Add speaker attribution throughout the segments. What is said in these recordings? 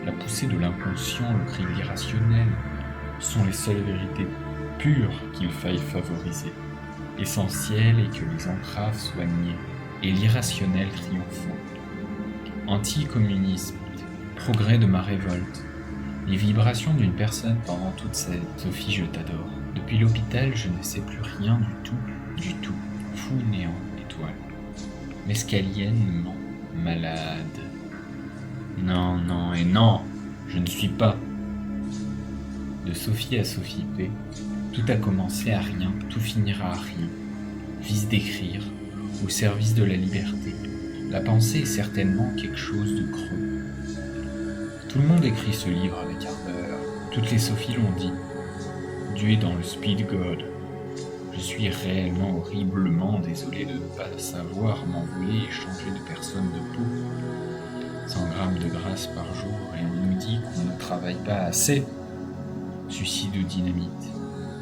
Speaker 1: la poussée de l'inconscient, le cri de l'irrationnel, sont les seules vérités pures qu'il faille favoriser. L'essentiel est que les entraves soient niées et l'irrationnel triomphant. Anticommunisme, progrès de ma révolte, les vibrations d'une personne pendant toute sa vie. Sophie, je t'adore. Depuis l'hôpital, je ne sais plus rien du tout. Fou, néant, étoile. Mescalienne, ment, malade. Non, non et non, je ne suis pas. De Sophie à Sophie P, tout a commencé à rien, tout finira à rien. Vice d'écrire, au service de la liberté. La pensée est certainement quelque chose de creux. Tout le monde écrit ce livre avec ardeur. Toutes les Sophies l'ont dit. Dieu est dans le speed god. Je suis réellement horriblement désolé de ne pas savoir m'envoler et changer de personne de peau. 100 grammes de grâce par jour et on nous dit qu'on ne travaille pas assez. Suicide ou dynamite.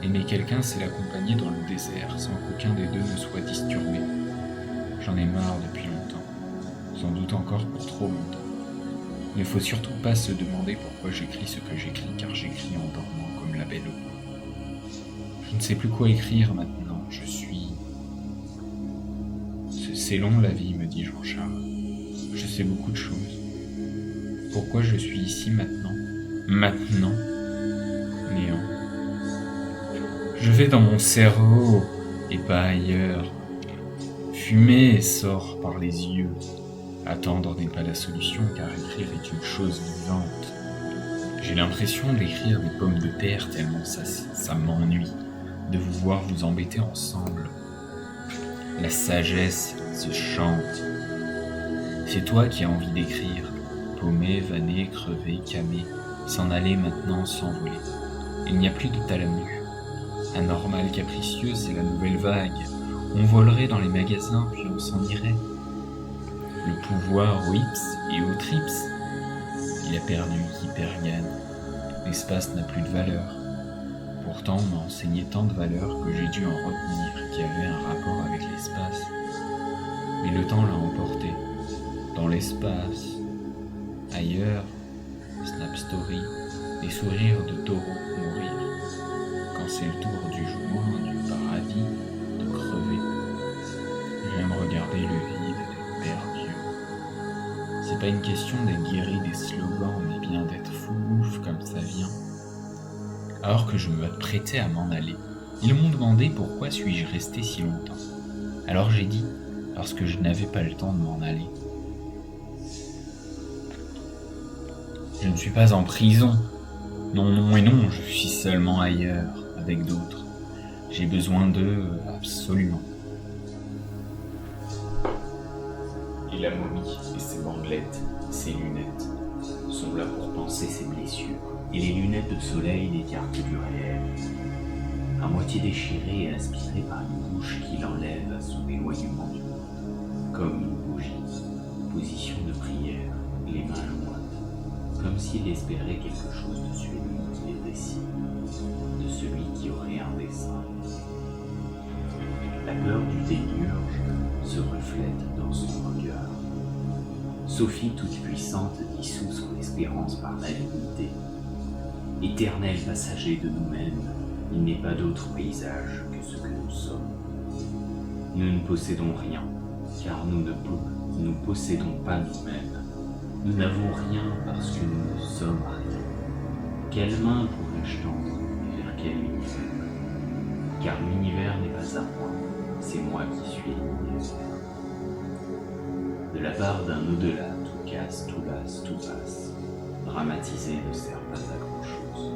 Speaker 1: Aimer quelqu'un, c'est l'accompagner dans le désert, sans qu'aucun des deux ne soit disturbé. J'en ai marre depuis longtemps. Sans doute encore pour trop longtemps. Il ne faut surtout pas se demander pourquoi j'écris ce que j'écris, car j'écris en dormant comme la belle eau. Je ne sais plus quoi écrire maintenant, je suis... C'est long la vie, me dit Jean-Charles. Je sais beaucoup de choses. Pourquoi je suis ici maintenant? Maintenant? Néant. Je vais dans mon cerveau, et pas ailleurs. Fumer sort par les yeux. Attendre n'est pas la solution, car écrire est une chose vivante. J'ai l'impression d'écrire des pommes de terre tellement ça m'ennuie, de vous voir vous embêter ensemble. La sagesse se chante. C'est toi qui as envie d'écrire, paumé, vanné, crevé, camé, s'en aller maintenant, s'envoler. Il n'y a plus de thalamus. Anormal, capricieux, c'est la nouvelle vague. On volerait dans les magasins, puis on s'en irait. Le pouvoir au hips et au trips. Il a perdu qui perd gagne. L'espace n'a plus de valeur. Pourtant, on m'a enseigné tant de valeurs que j'ai dû en retenir qui avaient un rapport avec l'espace. Mais le temps l'a emporté. Dans l'espace, ailleurs, Snap Story, les sourires de taureaux mourir. Quand c'est le tour du jour, du paradis, de crever. J'aime regarder le vide et perdre Dieu. C'est pas une question d'être guéri des slogans, mais bien d'être fou ouf comme ça vient. Alors que je m'apprêtais à m'en aller, ils m'ont demandé pourquoi suis-je resté si longtemps. Alors j'ai dit, parce que je n'avais pas le temps de m'en aller. Je ne suis pas en prison. Non, non et non, je suis seulement ailleurs, avec d'autres. J'ai besoin d'eux, absolument. Et la momie et ses bandelettes, ses lunettes, sont là pour panser ses blessures. Et les lunettes de soleil l'écartent du réel. À moitié déchirée et aspirée par une bouche qui l'enlève à son éloignement du monde. Comme une bougie, position de prière, les mains jointes, comme s'il espérait quelque chose de celui qui est récit, de celui qui aurait un dessein. La peur du démiurge se reflète dans son regard. Sophie toute puissante dissout son espérance par la dignité. Éternel passager de nous-mêmes, il n'est pas d'autre paysage que ce que nous sommes. Nous ne possédons rien, car nous ne possédons pas nous-mêmes. Nous n'avons rien parce que nous ne sommes rien. Quelle main pourrais-je tendre vers quel univers? Car l'univers n'est pas à moi, c'est moi qui suis l'univers. De la part d'un au-delà, tout casse, tout lasse, tout passe. Dramatiser ne sert pas à grand-chose.